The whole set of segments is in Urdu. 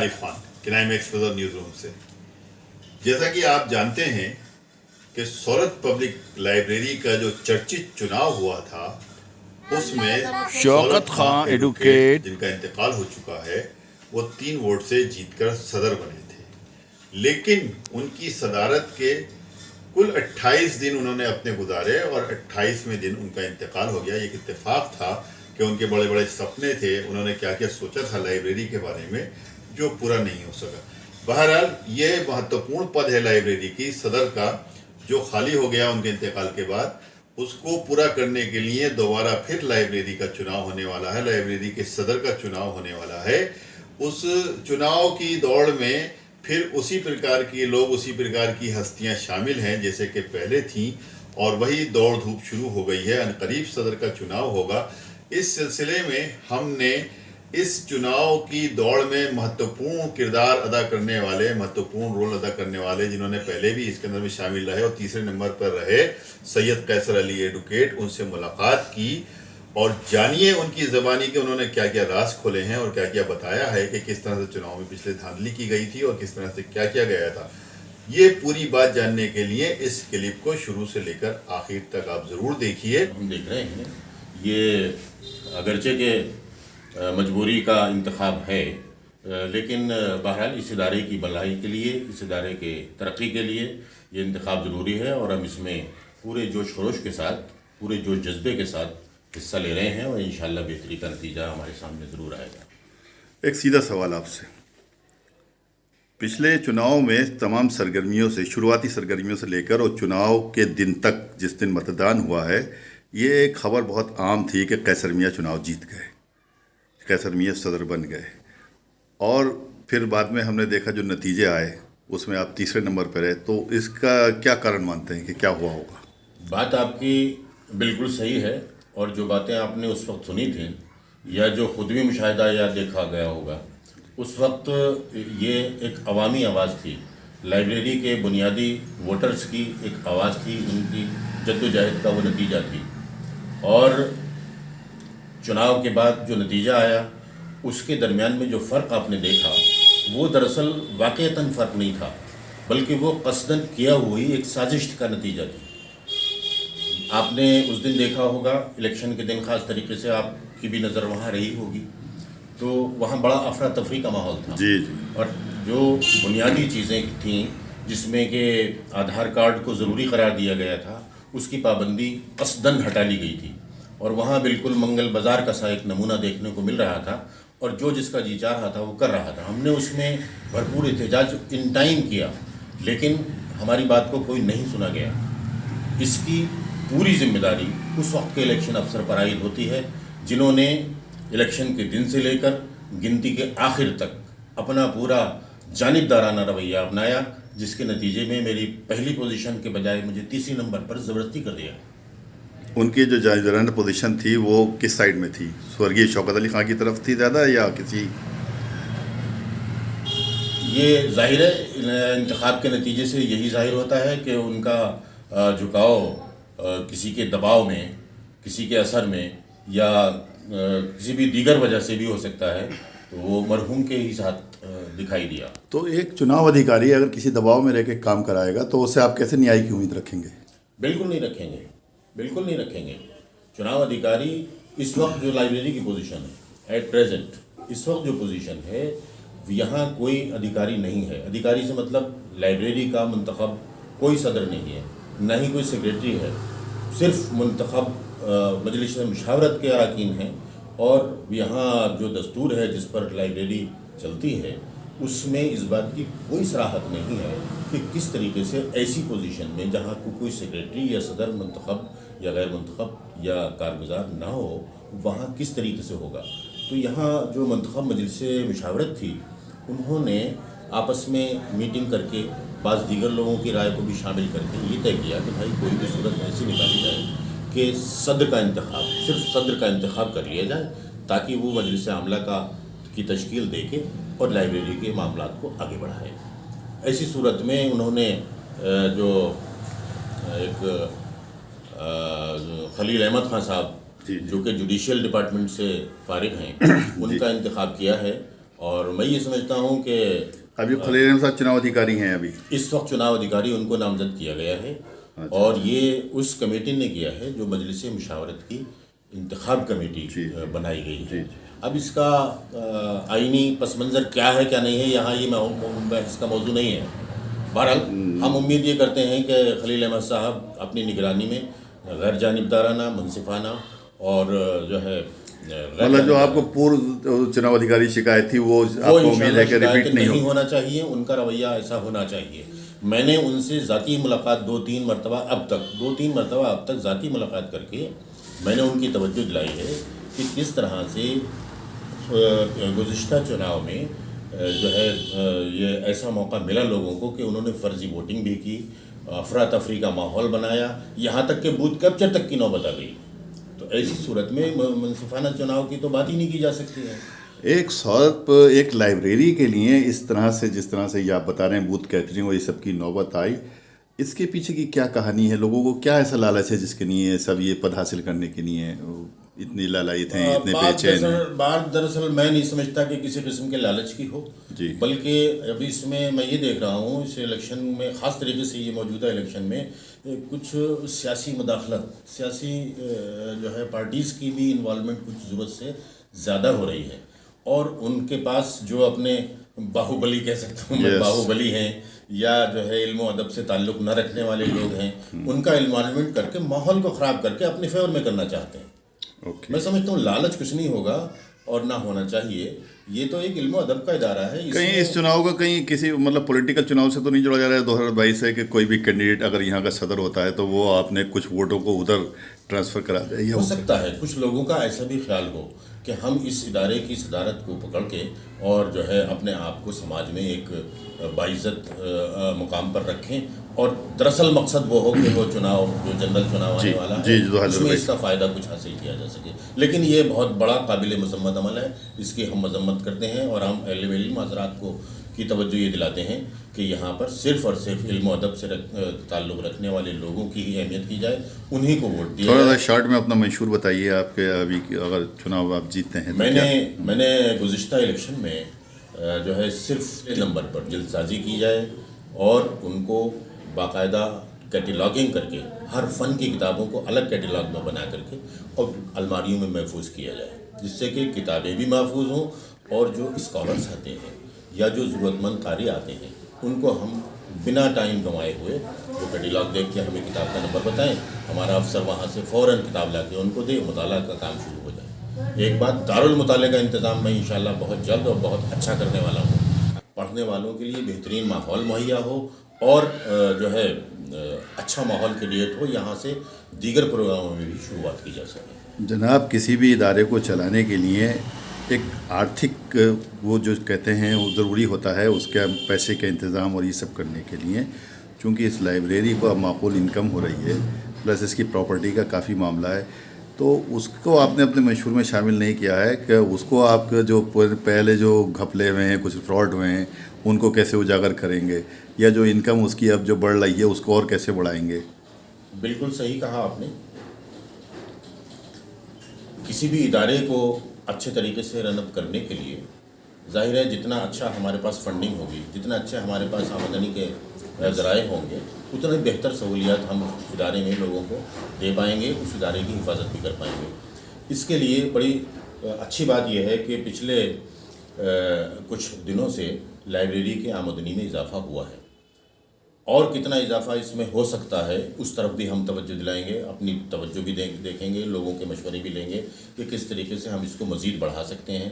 عارف خان کنائم ایکسپریس اور نیوز روم سے۔ جیسا کہ آپ جانتے ہیں کہ سورت پبلک لائبریری کا جو چرچت چناؤ ہوا تھا اس میں شوکت خان ایڈوکیٹ جن کا انتقال ہو چکا ہے وہ 3 ووٹ سے جیت کر صدر بنے تھے، لیکن ان کی صدارت کے کل 28 دن انہوں نے اپنے گزارے اور 28ویں دن ان کا انتقال ہو گیا۔ ایک اتفاق تھا کہ ان کے بڑے بڑے سپنے تھے، انہوں نے کیا کیا سوچا تھا لائبریری کے بارے میں جو پورا نہیں ہو سکا۔ بہرحال یہ مہتوپورن پد ہے لائبریری کی صدر کا جو خالی ہو گیا ان کے انتقال کے بعد، اس کو پورا کرنے کے لیے دوبارہ پھر لائبریری کا چناؤ ہونے والا ہے، لائبریری کے صدر کا چناؤ ہونے والا ہے۔ اس چناؤ کی دوڑ میں پھر اسی پرکار کی لوگ، اسی پرکار کی ہستیاں شامل ہیں جیسے کہ پہلے تھیں، اور وہی دوڑ دھوپ شروع ہو گئی ہے۔ عنقریب صدر کا چناؤ ہوگا۔ اس سلسلے میں ہم نے اس چناؤ کی دوڑ میں مہتوپورن کردار ادا کرنے والے، مہتوپورن رول ادا کرنے والے جنہوں نے پہلے بھی اس کے اندر میں شامل رہے اور تیسرے نمبر پر رہے، سید قیصر علی ایڈوکیٹ، ان سے ملاقات کی اور جانیے ان کی زبانی کہ انہوں نے کیا کیا راز کھولے ہیں اور کیا کیا بتایا ہے کہ کس طرح سے چناؤ میں پچھلے دھاندلی کی گئی تھی اور کس طرح سے کیا کیا گیا تھا۔ یہ پوری بات جاننے کے لیے اس کلپ کو شروع سے لے کر آخر تک آپ ضرور دیکھیے۔ ہم دیکھ رہے ہیں یہ اگرچہ کہ مجبوری کا انتخاب ہے، لیکن بہرحال اس ادارے کی بھلائی کے لیے، اس ادارے کے ترقی کے لیے یہ انتخاب ضروری ہے، اور ہم اس میں پورے جوش خروش کے ساتھ، پورے جوش جذبے کے ساتھ حصہ لے رہے ہیں، اور انشاءاللہ بہتری کا نتیجہ ہمارے سامنے ضرور آئے گا۔ ایک سیدھا سوال آپ سے، پچھلے چناؤ میں تمام سرگرمیوں سے، شروعاتی سرگرمیوں سے لے کر اور چناؤ کے دن تک جس دن متدان ہوا ہے، یہ ایک خبر بہت عام تھی کہ قیصر میاں چناؤ جیت گئے، قیصر میاں صدر بن گئے، اور پھر بعد میں ہم نے دیکھا جو نتیجے آئے اس میں آپ تیسرے نمبر پر رہے، تو اس کا کیا کارن مانتے ہیں کہ کیا ہوا ہوگا؟ بات آپ کی بالکل صحیح ہے، اور جو باتیں آپ نے اس وقت سنی تھیں یا جو خود بھی مشاہدہ یا دیکھا گیا ہوگا، اس وقت یہ ایک عوامی آواز تھی، لائبریری کے بنیادی ووٹرز کی ایک آواز تھی، ان کی جدوجہد کا وہ نتیجہ تھی، اور چناؤ کے بعد جو نتیجہ آیا اس کے درمیان میں جو فرق آپ نے دیکھا وہ دراصل واقعتاً فرق نہیں تھا، بلکہ وہ قصداً کیا ہوئی ایک سازش کا نتیجہ تھی۔ آپ نے اس دن دیکھا ہوگا، الیکشن کے دن خاص طریقے سے آپ کی بھی نظر وہاں رہی ہوگی، تو وہاں بڑا افراتفری کا ماحول تھا، جی، اور جو بنیادی چیزیں تھیں جس میں کہ آدھار کارڈ کو ضروری قرار دیا گیا تھا، اس کی پابندی قصداً ہٹا لی گئی تھی، اور وہاں بالکل منگل بازار کا سا ایک نمونہ دیکھنے کو مل رہا تھا، اور جو جس کا جی چاہ رہا تھا وہ کر رہا تھا۔ ہم نے اس میں بھرپور احتجاج ان ٹائم کیا، لیکن ہماری بات کو کوئی نہیں سنا گیا۔ اس کی پوری ذمہ داری اس وقت کے الیکشن افسر پر عائد ہوتی ہے جنہوں نے الیکشن کے دن سے لے کر گنتی کے آخر تک اپنا پورا جانبدارانہ رویہ اپنایا، جس کے نتیجے میں میری پہلی پوزیشن کے بجائے مجھے تیسری نمبر پر زبردستی کر دیا۔ ان کی جو جانبدارانہ پوزیشن تھی وہ کس سائڈ میں تھی؟ سورگی شوکت علی خان کی طرف تھی زیادہ یا کسی؟ یہ ظاہر ہے انتخاب کے نتیجے سے یہی ظاہر ہوتا ہے کہ ان کا جھکاؤ کسی کے دباؤ میں، کسی کے اثر میں، یا کسی بھی دیگر وجہ سے بھی ہو سکتا ہے، تو وہ مرحوم کے ہی ساتھ دکھائی دیا۔ تو ایک چناؤ ادھیکاری اگر کسی دباؤ میں رہ کے کام کرائے گا تو اس سے آپ کیسے نیائی کی امید رکھیں گے؟ بالکل نہیں رکھیں گے، بالکل نہیں رکھیں گے۔ چناؤ ادھیکاری اس وقت جو لائبریری کی پوزیشن ہے، ایٹ پریزنٹ اس وقت جو پوزیشن ہے، یہاں کوئی ادھیکاری نہیں ہے۔ ادھیکاری سے مطلب لائبریری کا منتخب کوئی صدر نہیں ہے، نہ ہی کوئی سیکریٹری ہے، صرف منتخب مجلس مشاورت کے اراکین ہیں، اور یہاں جو دستور ہے جس پر لائبریری چلتی ہے اس میں اس بات کی کوئی صراحت نہیں ہے کہ کس طریقے سے ایسی پوزیشن میں جہاں کوئی سیکریٹری یا صدر منتخب یا غیر منتخب یا کارگزار نہ ہو، وہاں کس طریقے سے ہوگا۔ تو یہاں جو منتخب مجلس مشاورت تھی، انہوں نے آپس میں میٹنگ کر کے بعض دیگر لوگوں کی رائے کو بھی شامل کر کے یہ طے کیا کہ بھائی کوئی بھی صورت ایسی نکالی جائے کہ صدر کا انتخاب، صرف صدر کا انتخاب کر لیا جائے، تاکہ وہ مجلس عاملہ کی تشکیل دے کے اور لائبریری کے معاملات کو آگے بڑھائے۔ ایسی صورت میں انہوں نے جو ایک خلیل احمد خان صاحب جو کہ جوڈیشل ڈپارٹمنٹ سے فارغ ہیں، ان کا انتخاب کیا ہے، اور میں یہ سمجھتا ہوں کہ ابھی خلیل احمد صاحب چناو ادھیکاری ہیں ابھی اس وقت چناو ادھیکاری ان کو نامزد کیا گیا ہے اور یہ اس کمیٹی نے کیا ہے جو مجلس مشاورت کی انتخاب کمیٹی بنائی گئی ہے. اب اس کا آئینی پس منظر کیا ہے کیا نہیں ہے یہاں یہ بحث کا موضوع نہیں ہے. بہرحال ہم امید یہ کرتے ہیں کہ خلیل احمد صاحب اپنی نگرانی میں غیر جانبدارانہ منصفانہ اور جو ہے مطلب جو آپ کو پورو چناو ادھیکاری شکایت تھی وہ آپ کو امید ہے کہ ریپیٹ نہیں ہو. ہونا چاہیے. ان کا رویہ ایسا ہونا چاہیے. میں نے ان سے ذاتی ملاقات 2-3 مرتبہ اب تک ذاتی ملاقات کر کے میں نے ان کی توجہ دلائی ہے کہ کس طرح سے گزشتہ چناؤ میں جو ہے یہ ایسا موقع ملا لوگوں کو کہ انہوں نے فرضی ووٹنگ بھی کی, افراتفری کا ماحول بنایا, یہاں تک کہ بوتھ کیپچر تک کی نوبت آ گئی. تو ایسی صورت میں منصفانہ چناؤ کی تو بات ہی نہیں کی جا سکتی ہے. ایک صورت ایک لائبریری کے لیے اس طرح سے جس طرح سے یہ آپ بتا رہے ہیں بوتھ کیپچرنگ اور یہ سب کی نوبت آئی, اس کے پیچھے کی کیا کہانی ہے؟ لوگوں کو کیا ایسا لالچ ہے جس کے لیے سب یہ پد حاصل کرنے کے لیے اتنی لالائت ہیں, اتنے بے چین ہیں؟ بات دراصل میں نہیں سمجھتا کہ کسی قسم کے لالچ کی ہو, بلکہ ابھی اس میں یہ دیکھ رہا ہوں اس الیکشن میں, خاص طریقے سے یہ موجودہ الیکشن میں کچھ سیاسی مداخلت, سیاسی جو ہے پارٹیز کی بھی انوالومنٹ کچھ ضرورت سے زیادہ ہو رہی ہے. اور ان کے پاس جو اپنے باہوبلی کہہ سکتا ہوں میں, باہوبلی ہیں یا جو ہے علم و ادب سے تعلق نہ رکھنے والے لوگ ہیں, ان کا انوالومنٹ کر کے ماحول کو خراب کر کے اپنے فیور میں کرنا چاہتے ہیں. میں سمجھتا ہوں لالچ کچھ نہیں ہوگا اور نہ ہونا چاہیے. یہ تو ایک علم و ادب کا ادارہ ہے. کہیں اس چناؤ کا کہیں کسی مطلب پولیٹیکل چناؤ سے تو نہیں جوڑا جا رہا ہے 2022 سے کہ کوئی بھی کینڈیڈیٹ اگر یہاں کا صدر ہوتا ہے تو وہ آپ نے کچھ ووٹوں کو ادھر ٹرانسفر کرا دے؟ ہو سکتا ہے کچھ لوگوں کا ایسا بھی خیال ہو کہ ہم اس ادارے کی صدارت کو پکڑ کے اور جو ہے اپنے آپ کو سماج میں ایک باعزت مقام پر رکھیں, اور دراصل مقصد وہ ہو کہ وہ چناؤ جو جنرل چناؤ آنے والا ہے اس میں اس کا فائدہ کچھ حاصل کیا جا سکے. لیکن یہ بہت بڑا قابل مذمت عمل ہے, اس کی ہم مذمت کرتے ہیں اور ہم اہل علم حضرات کو کی توجہ یہ دلاتے ہیں کہ یہاں پر صرف اور صرف علم و ادب سے تعلق رکھنے والے لوگوں کی ہی اہمیت کی جائے, انہی کو ووٹ دیا جائے. تھوڑا سا شارٹ میں اپنا منشور بتائیے آپ کے ابھی اگر چناؤ آپ جیتتے ہیں. میں نے گزشتہ الیکشن میں جو ہے صرف نمبر پر جلد سازی کی جائے اور ان کو باقاعدہ کیٹلاگنگ کر کے ہر فن کی کتابوں کو الگ کیٹلاگ میں بنا کر کے اور الماریوں میں محفوظ کیا جائے, جس سے کہ کتابیں بھی محفوظ ہوں اور جو اسکالرس آتے ہیں یا جو ضرورت مند قاری آتے ہیں ان کو ہم بنا ٹائم گنوائے ہوئے وہ کیٹلاگ دیکھ کے ہمیں کتاب کا نمبر بتائیں, ہمارا افسر وہاں سے فوراً کتاب لا کے ان کو دے, مطالعہ کا کام شروع ہو جائے. ایک بات, دارالمطالعے کا انتظام میں انشاءاللہ بہت جلد اور بہت اچھا کرنے والا ہوں. پڑھنے والوں کے لیے بہترین ماحول مہیا ہو اور جو ہے اچھا ماحول کریٹ ہو, یہاں سے دیگر پروگراموں میں بھی شروعات کی جا سکے. جناب, کسی بھی ادارے کو چلانے کے لیے ایک آرتھک وہ جو کہتے ہیں وہ ضروری ہوتا ہے, اس کے پیسے کا انتظام اور یہ سب کرنے کے لیے. چونکہ اس لائبریری کو اب معقول انکم ہو رہی ہے, پلس اس کی پراپرٹی کا کافی معاملہ ہے, تو اس کو آپ نے اپنے منشور میں شامل نہیں کیا ہے کہ اس کو آپ کے جو پہلے جو گھپلے ہوئے ہیں, کچھ فراڈ ہوئے ہیں, ان کو کیسے اجاگر کریں گے, یا جو انکم اس کی اب جو بڑھ رہی ہے اس کو اور کیسے بڑھائیں گے؟ بالکل صحیح کہا آپ نے. کسی بھی ادارے کو اچھے طریقے سے رن اپ کرنے کے لیے ظاہر ہے جتنا اچھا ہمارے پاس فنڈنگ ہوگی, جتنا اچھا ہمارے پاس آمدنی کے ذرائع ہوں گے, اتنا بہتر سہولیات ہم اس ادارے میں لوگوں کو دے پائیں گے, اس ادارے کی حفاظت بھی کر پائیں گے. اس کے لیے بڑی اچھی بات یہ ہے کہ پچھلے کچھ دنوں سے لائبریری کے آمدنی میں اضافہ ہوا ہے, اور کتنا اضافہ اس میں ہو سکتا ہے اس طرف بھی ہم توجہ دلائیں گے, اپنی توجہ بھی دیکھیں گے, لوگوں کے مشورے بھی لیں گے کہ کس طریقے سے ہم اس کو مزید بڑھا سکتے ہیں.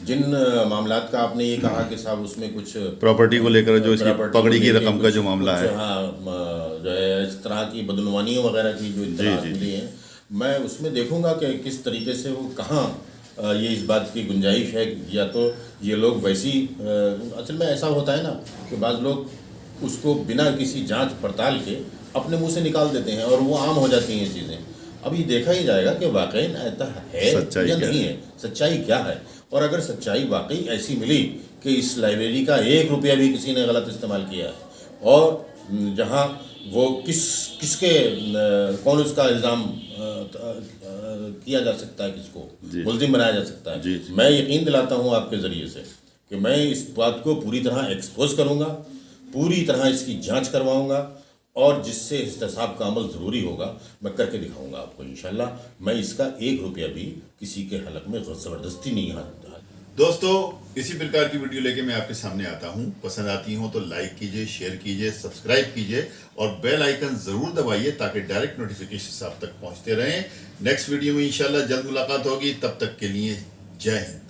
جن معاملات کا آپ نے یہ کہا کہ صاحب اس میں کچھ پراپرٹی کو لے کر جو اس کی پگڑی کی رقم کا جو معاملہ ہے, ہاں جو ہے اس طرح کی بدعنوانیوں وغیرہ کی جو اطلاعات ملی ہیں, میں اس میں دیکھوں گا کہ کس طریقے سے وہ کہاں یہ اس بات کی گنجائش ہے, یا تو یہ لوگ ویسی اصل میں ایسا ہوتا ہے نا کہ بعض لوگ اس کو بنا کسی جانچ پڑتال کے اپنے منہ سے نکال دیتے ہیں اور وہ عام ہو جاتی ہیں چیزیں. اب یہ دیکھا ہی جائے گا کہ واقعی ایسا ہے یا نہیں ہے, سچائی کیا ہے, اور اگر سچائی واقعی ایسی ملی کہ اس لائبریری کا 1 روپیہ بھی کسی نے غلط استعمال کیا ہے, اور جہاں وہ کس کے کون اس کا الزام کیا جا سکتا ہے, کس کو ملزم بنایا جا سکتا ہے, میں یقین دلاتا ہوں آپ کے ذریعے سے کہ میں اس بات کو پوری طرح ایکسپوز کروں گا، پوری طرح اس کی جانچ کرواؤں گا، اور جس سے احتساب کا عمل ضروری ہوگا میں کر کے دکھاؤں گا آپ کو انشاءاللہ۔ میں اس کا 1 روپیہ بھی کسی کے حلق میں زبردستی نہیں ہاتھ۔ دوستو اسی پرکار کی ویڈیو لے کے میں آپ کے سامنے آتا ہوں، پسند آتی ہوں تو لائک کیجئے، شیئر کیجئے، سبسکرائب کیجئے اور بیل آئیکن ضرور دبائیے تاکہ ڈائریکٹ نوٹیفیکیشن آپ تک پہنچتے رہیں۔ نیکسٹ ویڈیو میں انشاءاللہ جلد ملاقات ہوگی، تب تک کے لیے جے ہند۔